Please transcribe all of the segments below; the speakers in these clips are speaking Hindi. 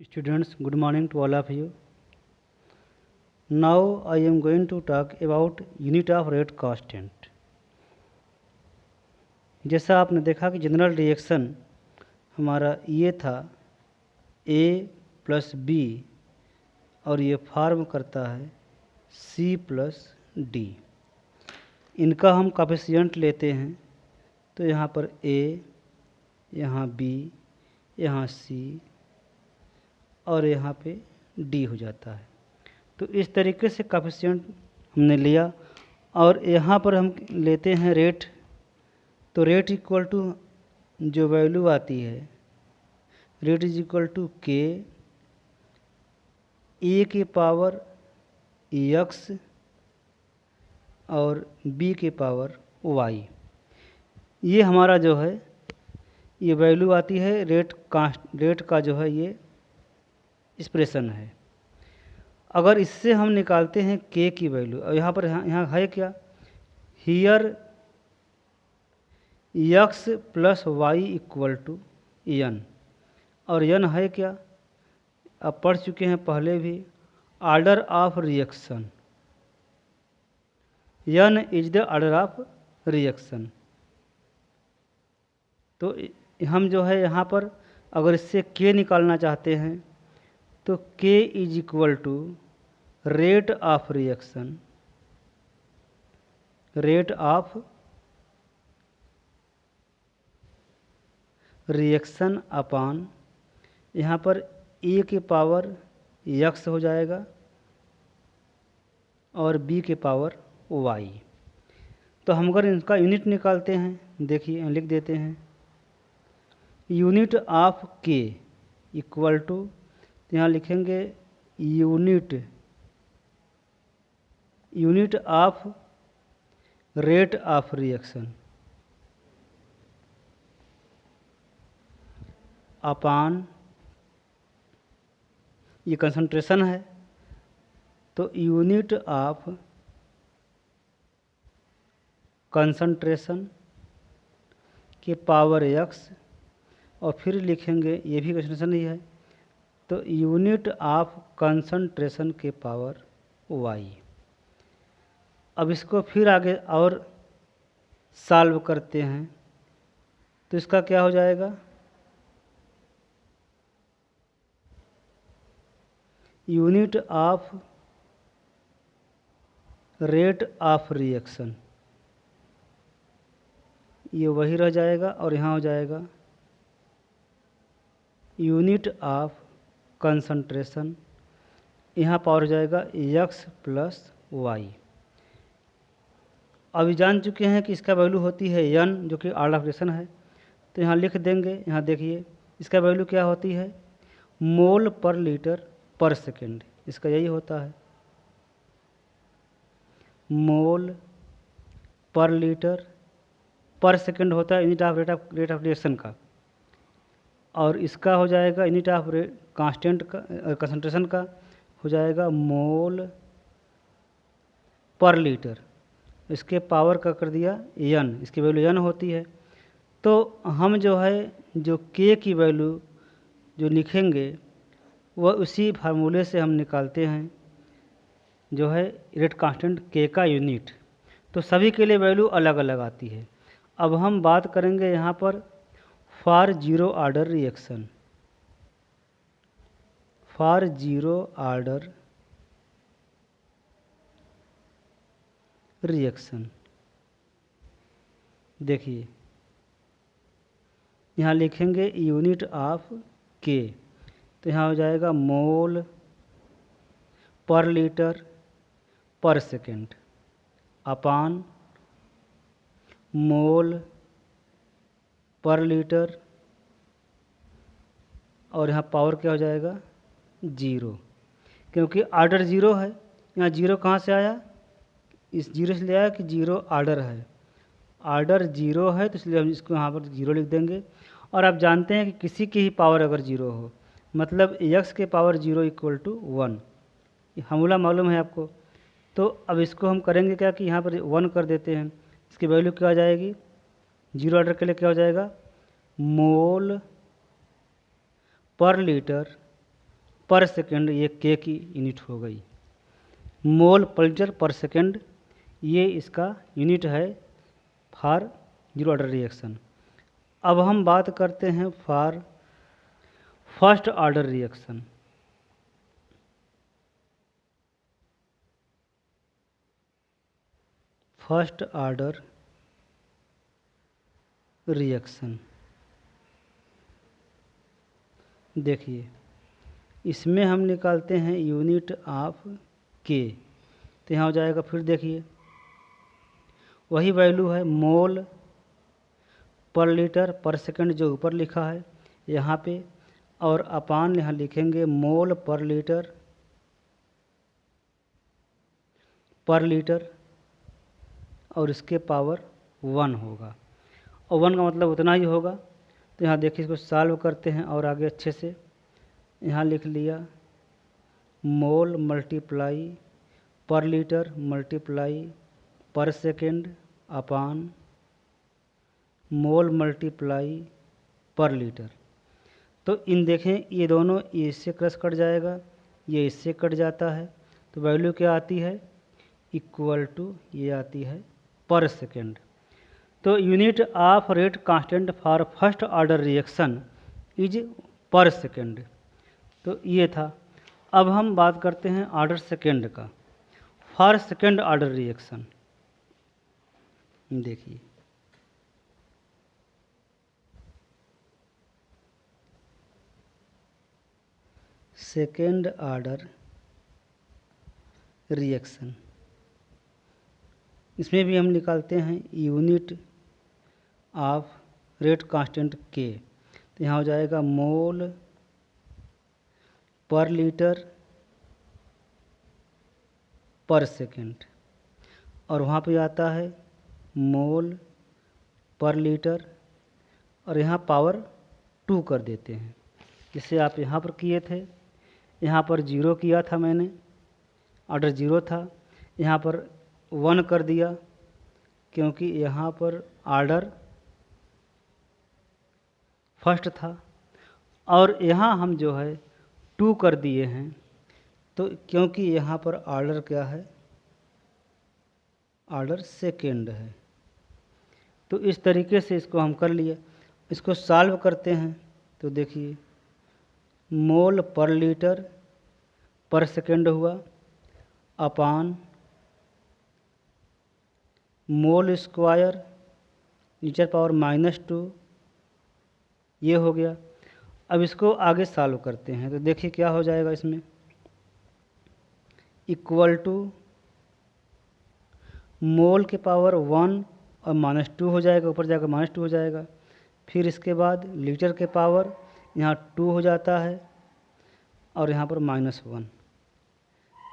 Students, good morning to all of you. Now I am going to talk about unit of rate constant. जैसा आपने देखा कि जनरल रिएक्शन हमारा ये था A प्लस बी और ये फॉर्म करता है C प्लस डी। इनका हम कोफिशिएंट लेते हैं तो यहाँ पर A, यहाँ B, यहाँ C और यहाँ पे D हो जाता है। तो इस तरीके से कोफिशिएंट हमने लिया और यहाँ पर हम लेते हैं रेट। तो रेट इक्वल टू जो वैल्यू आती है, रेट इज इक्वल टू के ए के पावर एक्स और बी के पावर वाई। ये हमारा जो है ये वैल्यू आती है रेट का जो है ये एक्सप्रेशन है। अगर इससे हम निकालते हैं के की वैल्यू, और यहाँ पर यहाँ है क्या, here x plus y equal to n, और एन है क्या, आप पढ़ चुके हैं पहले भी, order of reaction. N is the order of reaction. तो हम जो है यहाँ पर अगर इससे के निकालना चाहते हैं तो k is equal to rate of reaction, rate of reaction upon यहाँ पर ए के पावर एक्स हो जाएगा और बी के पावर वाई। तो हम अगर इनका यूनिट निकालते हैं, देखिए लिख देते हैं यूनिट ऑफ के इक्वल टू, यहाँ लिखेंगे unit of rate of reaction upon, ये कंसंट्रेशन है तो यूनिट ऑफ कंसंट्रेशन के पावर एक्स, और फिर लिखेंगे ये भी कंसंट्रेशन ही है तो यूनिट ऑफ कंसंट्रेशन के पावर वाई। अब इसको फिर आगे और सॉल्व करते हैं तो इसका क्या हो जाएगा, unit of rate of reaction, ये वही रह जाएगा और यहाँ हो जाएगा यूनिट ऑफ कंसंट्रेशन, यहाँ पावर हो जाएगा एक्स प्लस वाई। अभी जान चुके हैं कि इसका वैल्यू होती है एन, जो कि ऑर्डर ऑफ रिएक्शन है। तो यहाँ लिख देंगे, यहाँ देखिए इसका वैल्यू क्या होती है, मोल पर लीटर पर सेकेंड, इसका यही होता है मोल पर लीटर पर सेकेंड होता है unit of rate of reaction का, और इसका हो जाएगा यूनिट ऑफ कांस्टेंट का कंसंट्रेशन का हो जाएगा मोल पर लीटर। इसके पावर का कर दिया एन, इसकी वैल्यू एन होती है। तो हम जो है जो के की वैल्यू जो लिखेंगे वह उसी फार्मूले से हम निकालते हैं, जो है रेट कांस्टेंट के का यूनिट। तो सभी के लिए वैल्यू अलग अलग आती है। अब हम बात करेंगे यहाँ पर for zero order reaction, for zero order reaction. देखिए यहाँ लिखेंगे यूनिट ऑफ के, तो यहाँ हो जाएगा मोल पर लीटर पर सेकेंड अपॉन मोल पर लीटर, और यहाँ पावर क्या हो जाएगा जीरो, क्योंकि ऑर्डर जीरो है। यहाँ जीरो कहाँ से आया, इस जीरो से ले आया कि जीरो ऑर्डर है, ऑर्डर जीरो है तो इसलिए हम इसको यहाँ पर जीरो लिख देंगे। और आप जानते हैं कि किसी की ही पावर अगर जीरो हो मतलब एक्स के power zero equal to one, ये फार्मूला मालूम है आपको। तो अब इसको हम करेंगे क्या कि यहाँ पर वन कर देते हैं, इसकी वैल्यू क्या आ जाएगी, जीरो ऑर्डर के लिए क्या हो जाएगा, मोल पर लीटर पर सेकेंड ये के की यूनिट हो गई। मोल पर लीटर पर सेकेंड ये इसका यूनिट है फॉर जीरो ऑर्डर रिएक्शन। अब हम बात करते हैं for first order reaction. First order reaction देखिए, इसमें हम निकालते हैं यूनिट ऑफ के, तो यहाँ हो जाएगा, फिर देखिए वही वैल्यू है मोल पर लीटर पर सेकंड जो ऊपर लिखा है यहाँ पे, और अपान यहाँ लिखेंगे मोल पर लीटर और इसके पावर 1 होगा, और 1 का मतलब उतना ही होगा। तो यहाँ देखिए इसको सॉल्व करते हैं और आगे अच्छे से यहाँ लिख लिया मोल मल्टीप्लाई पर लीटर मल्टीप्लाई पर सेकेंड अपान मोल मल्टीप्लाई पर लीटर। तो इन देखें ये दोनों, ये इससे क्रॉस कट जाएगा, ये इससे कट जाता है, तो वैल्यू क्या आती है इक्वल टू ये आती है पर सेकेंड। तो unit of rate constant for first order reaction is पर सेकेंड। तो ये था। अब हम बात करते हैं ऑर्डर सेकेंड का, फॉर सेकेंड ऑर्डर रिएक्शन। देखिए सेकेंड ऑर्डर रिएक्शन, इसमें भी हम निकालते हैं यूनिट ऑफ रेट कांस्टेंट के। तो यहाँ हो जाएगा मोल पर लीटर पर सेकेंड, और वहाँ पे आता है मोल पर लीटर, और यहाँ पावर 2 कर देते हैं, जिससे आप यहाँ पर किए थे, यहाँ पर 0 किया था मैंने, ऑर्डर 0 था, यहाँ पर 1 कर दिया क्योंकि यहाँ पर ऑर्डर फर्स्ट था, और यहाँ हम जो है 2 कर दिए हैं, तो क्योंकि यहाँ पर ऑर्डर क्या है, ऑर्डर सेकेंड है। तो इस तरीके से इसको हम कर लिए। इसको सॉल्व करते हैं तो देखिए मोल पर लीटर पर सेकेंड हुआ अपान मोल स्क्वायर नीचे पावर -2, ये हो गया। अब इसको आगे सॉल्व करते हैं तो देखिए क्या हो जाएगा, इसमें इक्वल टू मोल के पावर 1 और -2 हो जाएगा, ऊपर जाकर -2 हो जाएगा। फिर इसके बाद लीटर के पावर यहाँ 2 हो जाता है और यहाँ पर -1।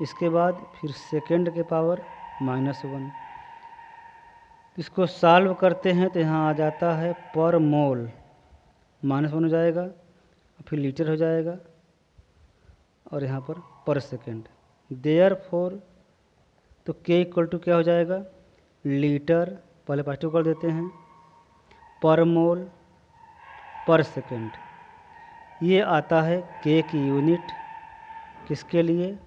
इसके बाद फिर सेकेंड के पावर -1। इसको सॉल्व करते हैं तो यहाँ आ जाता है पर मोल -1 हो जाएगा, फिर लीटर हो जाएगा, और यहाँ पर सेकेंड। देयरफॉर तो के इक्वल टू क्या हो जाएगा, लीटर पहले पॉजिटिव कर देते हैं पर मोल पर सेकेंड। ये आता है के की यूनिट किसके लिए,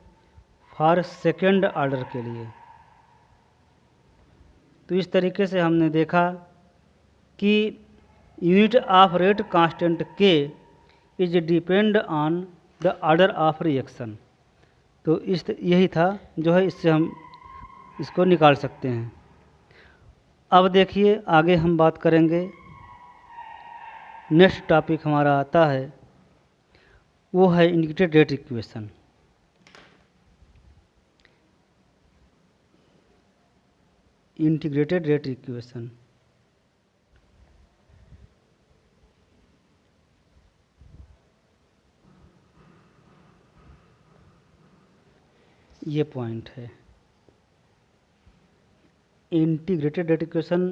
फॉर सेकेंड ऑर्डर के लिए। तो इस तरीके से हमने देखा कि यूनिट ऑफ रेट कांस्टेंट के is depend on the order of reaction. तो यही था जो है, इससे हम इसको निकाल सकते हैं। अब देखिए आगे हम बात करेंगे, नेक्स्ट टॉपिक हमारा आता है वो है integrated rate equation. Integrated rate equation ये पॉइंट है। इंटीग्रेटेड रेट इक्वेशन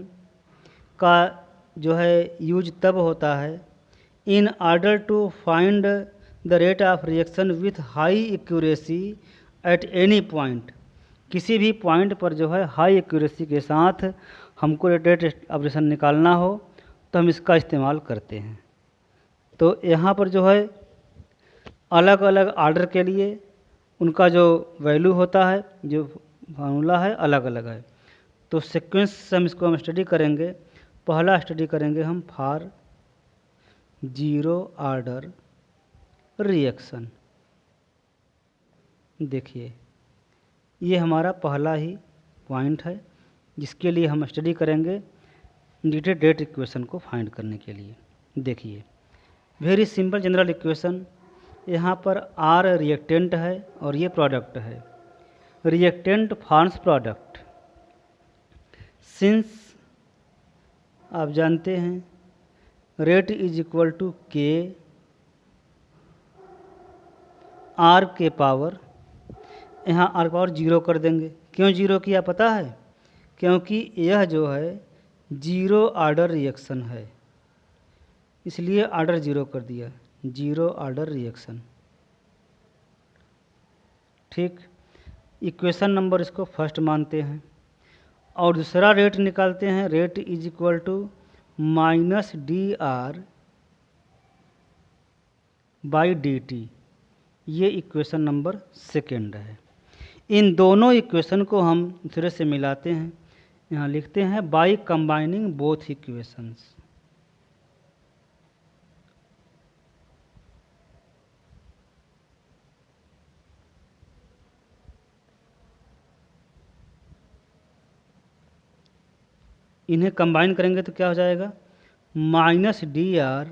का जो है यूज तब होता है in order to find the rate of reaction with high accuracy at any point. किसी भी पॉइंट पर जो है हाई एक्यूरेसी के साथ हमको रेट ऑपरेशन निकालना हो तो हम इसका इस्तेमाल करते हैं। तो यहाँ पर जो है अलग अलग आर्डर के लिए उनका जो वैल्यू होता है, जो फार्मूला है, अलग अलग है। तो सीक्वेंस से हम स्टडी करेंगे। पहला स्टडी करेंगे हम फॉर जीरो ऑर्डर रिएक्शन। देखिए ये हमारा पहला ही पॉइंट है जिसके लिए हम स्टडी करेंगे इंटीग्रेटेड रेट इक्वेशन को फाइंड करने के लिए। देखिए वेरी सिंपल जनरल इक्वेशन। यहाँ पर आर रिएक्टेंट है और ये प्रोडक्ट है। Reactant forms product. सिंस आप जानते हैं रेट इज इक्वल टू के आर के पावर, यहाँ आर पावर जीरो कर देंगे। क्यों जीरो किया पता है? क्योंकि यह जो है जीरो ऑर्डर रिएक्शन है, इसलिए ऑर्डर जीरो कर दिया, जीरो ऑर्डर रिएक्शन। ठीक, इक्वेशन नंबर इसको फर्स्ट मानते हैं। और दूसरा रेट निकालते हैं, rate is equal to minus d r by d t. ये इक्वेशन नंबर सेकेंड है। इन दोनों इक्वेशन को हम दूसरे से मिलाते हैं। यहाँ लिखते हैं बाई कंबाइनिंग बोथ इक्वेशंस। इन्हें कंबाइन करेंगे तो क्या हो जाएगा? Minus d r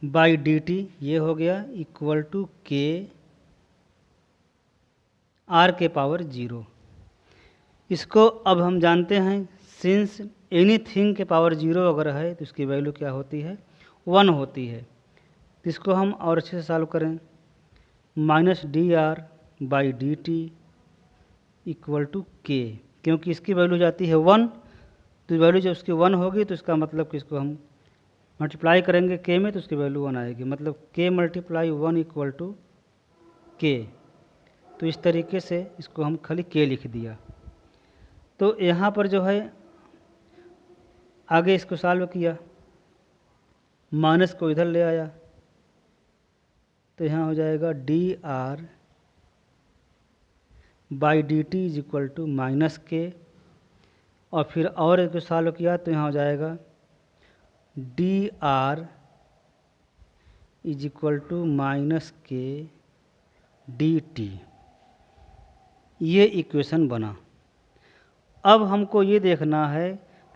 by d t, ये हो गया इक्वल टू के आर के पावर जीरो। इसको अब हम जानते हैं सिंस एनीथिंग के पावर जीरो अगर है तो इसकी वैल्यू क्या होती है? 1 होती है। तो इसको हम और अच्छे से सॉल्व करें। Minus d r by d t equal to k, क्योंकि इसकी वैल्यू जाती है 1, तो वैल्यू जब उसकी 1 होगी तो इसका मतलब कि इसको हम मल्टीप्लाई करेंगे के में तो उसकी वैल्यू 1 आएगी। मतलब के मल्टीप्लाई 1 इक्वल टू के। तो इस तरीके से इसको हम खाली के लिख दिया। तो यहाँ पर जो है आगे इसको सॉल्व किया, माइनस को इधर ले आया, तो यहाँ हो जाएगा d r by d t is equal to minus k. और फिर और इसको सॉल्व किया तो यहाँ हो जाएगा d r is equal to minus k d t. ये इक्वेशन बना। अब हमको ये देखना है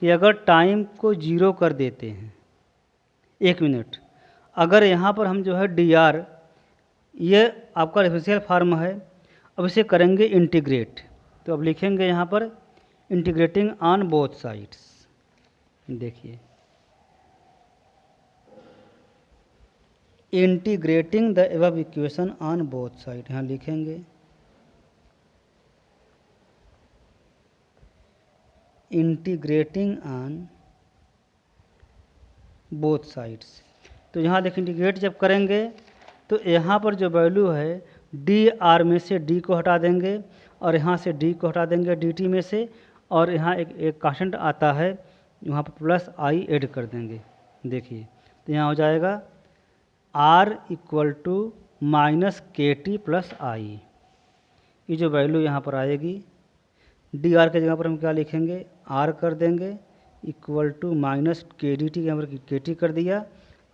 कि अगर टाइम को जीरो कर देते हैं, 1 मिनट, अगर यहाँ पर हम जो है डी आर, ये आपका रेफरेंशियल फॉर्म है, अब इसे करेंगे इंटीग्रेट। तो अब लिखेंगे यहाँ पर इंटीग्रेटिंग ऑन बोथ साइड्स। देखिए integrating the above equation on both side, यहाँ लिखेंगे इंटीग्रेटिंग ऑन बोथ साइड्स। तो यहाँ देखिए इंटीग्रेट जब करेंगे तो यहाँ पर जो वैल्यू है डी आर में से डी को हटा देंगे और यहाँ से डी को हटा देंगे डी टी में से, और यहाँ एक कांस्टेंट आता है, वहाँ पर प्लस आई ऐड कर देंगे। देखिए तो यहाँ हो जाएगा are equal to minus k T plus आई। ये जो वैल्यू यहाँ पर आएगी डी आर के जगह पर हम क्या लिखेंगे? आर कर देंगे equal to minus k d T के यहाँ पर के टी कर दिया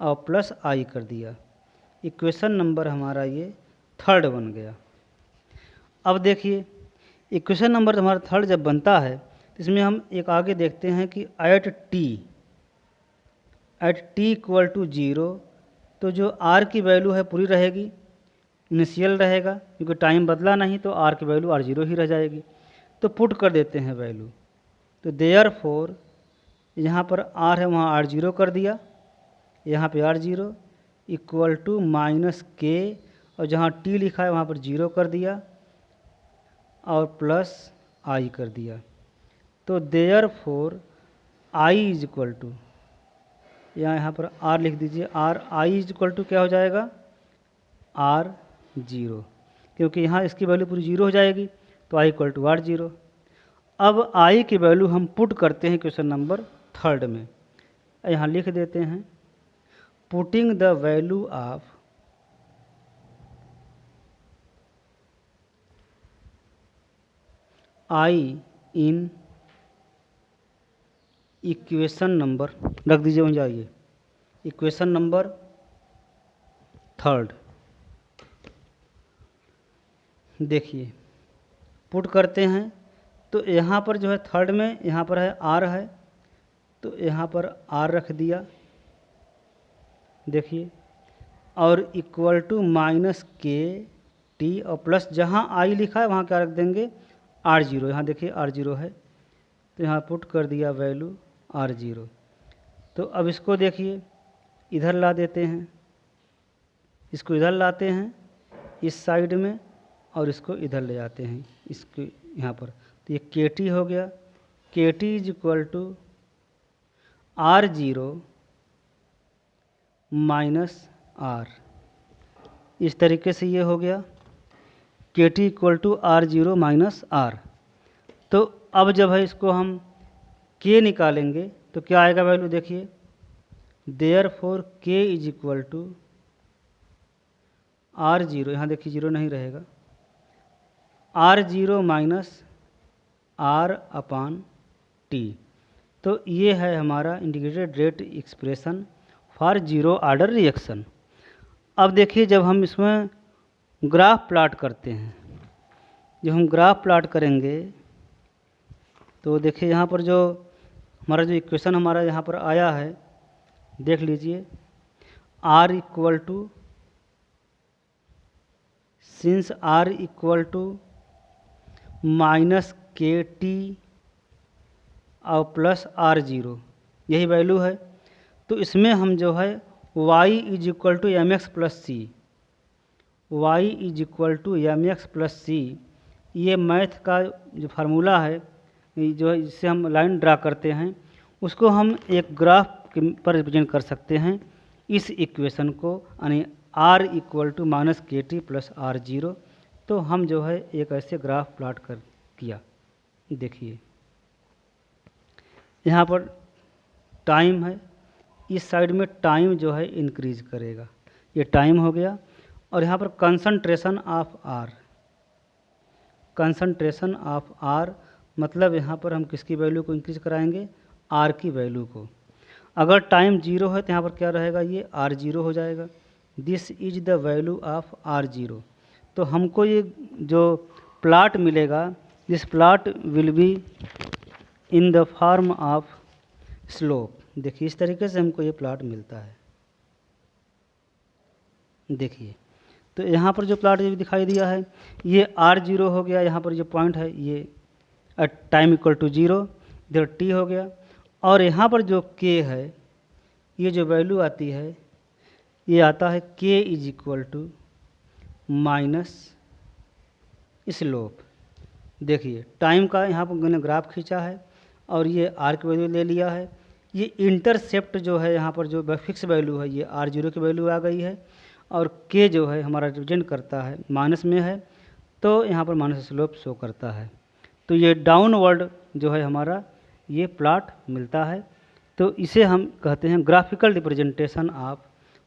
और प्लस आई कर दिया। इक्वेशन नंबर हमारा ये थर्ड बन गया। अब देखिए इक्वेशन नंबर हमारा थर्ड जब बनता है तो इसमें हम एक आगे देखते हैं कि at t equal to zero, तो जो आर की वैल्यू है पूरी रहेगी, इनिशियल रहेगा, क्योंकि टाइम बदला नहीं तो आर की वैल्यू आर जीरो ही रह जाएगी। तो पुट कर देते हैं वैल्यू। तो देयरफॉर यहाँ पर आर है, वहाँ आर जीरो कर दिया, यहाँ पे r zero equal to minus k, और जहाँ टी लिखा है वहाँ पर जीरो कर दिया और प्लस आई कर दिया। तो therefore I is equal to, यहाँ पर आर लिख दीजिए, R I is equal to क्या हो जाएगा? आर जीरो, क्योंकि यहाँ इसकी वैल्यू पूरी जीरो हो जाएगी तो I equal to R zero. अब आई की वैल्यू हम पुट करते हैं क्वेश्चन नंबर थर्ड में। यहाँ लिख देते हैं putting the value of I in equation number, रख दीजिए वहीं जाइए, इक्वेशन नंबर थर्ड। देखिए पुट करते हैं तो यहाँ पर जो है थर्ड में यहाँ पर है आर है, तो यहाँ पर आर रख दिया, देखिए, और equal to minus k t और प्लस जहाँ आई लिखा है वहाँ क्या रख देंगे आर जीरो, यहाँ देखिए आर जीरो है तो यहाँ पुट कर दिया वैल्यू आर जीरो। तो अब इसको देखिए इधर ला देते हैं, इसको इधर लाते हैं इस साइड में और इसको इधर ले जाते हैं इसको यहाँ पर, तो ये के टी हो गया, k T is equal to R zero minus R, इस तरीके से ये हो गया k T equal to R zero minus R. तो अब जब है इसको हम के निकालेंगे तो क्या आएगा वैल्यू, देखिए therefore k is equal to R zero, यहाँ देखिए जीरो नहीं रहेगा, R zero minus R upon T. तो ये है हमारा integrated rate expression for zero order reaction. अब देखिए जब हम इसमें ग्राफ प्लॉट करते हैं, जब हम ग्राफ प्लॉट करेंगे तो देखिए यहाँ पर जो हमारा जो इक्वेशन हमारा यहाँ पर आया है देख लीजिए, r equal to, since r equal to minus k t और प्लस आर जीरो, यही वैल्यू है। तो इसमें हम जो है y is equal to m x plus c, y is equal to m x plus c, ये मैथ का जो फार्मूला है जो है जिससे हम लाइन ड्रा करते हैं उसको हम एक ग्राफ पर रिप्रेजेंट कर सकते हैं इस इक्वेशन को, यानी r equal to minus k T plus r zero. तो हम जो है एक ऐसे ग्राफ प्लॉट कर किया, देखिए यहाँ पर टाइम है, इस साइड में टाइम जो है इंक्रीज करेगा, ये टाइम हो गया, और यहाँ पर concentration of R, concentration of R मतलब यहाँ पर हम किसकी वैल्यू को इंक्रीज कराएंगे, आर की वैल्यू को। अगर टाइम जीरो है तो यहाँ पर क्या रहेगा, ये आर जीरो हो जाएगा, this is the value of R zero. तो हमको ये जो प्लॉट मिलेगा, this plot will be in the form of slope. देखिए इस तरीके से हमको ये प्लॉट मिलता है, देखिए तो यहाँ पर जो प्लॉट दिखाई दिया है ये आर जीरो हो गया, यहाँ पर जो पॉइंट है ये टाइम इक्वल टू जीरो, इधर टी हो गया, और यहाँ पर जो के है ये जो वैल्यू आती है ये आता है k is equal to minus slope. देखिए टाइम का यहाँ पर मैंने ग्राफ खींचा है और ये आर की वैल्यू ले लिया है, ये इंटरसेप्ट जो है यहाँ पर जो फिक्स वैल्यू है ये आर जीरो की वैल्यू आ गई है, और के जो है हमारा रिप्रेजेंट करता है माइनस में है तो यहाँ पर माइनस स्लोप शो करता है। तो ये डाउनवर्ड जो है हमारा ये प्लॉट मिलता है, तो इसे हम कहते हैं graphical representation of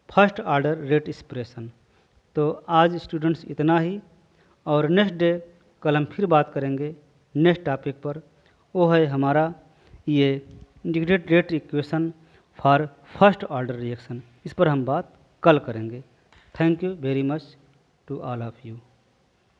first order rate expression. तो आज स्टूडेंट्स इतना ही, और नेक्स्ट डे कल हम फिर बात करेंगे नेक्स्ट टॉपिक पर, वो है हमारा ये integrated rate equation for first order reaction, इस पर हम बात कल करेंगे। Thank you very much to all of you.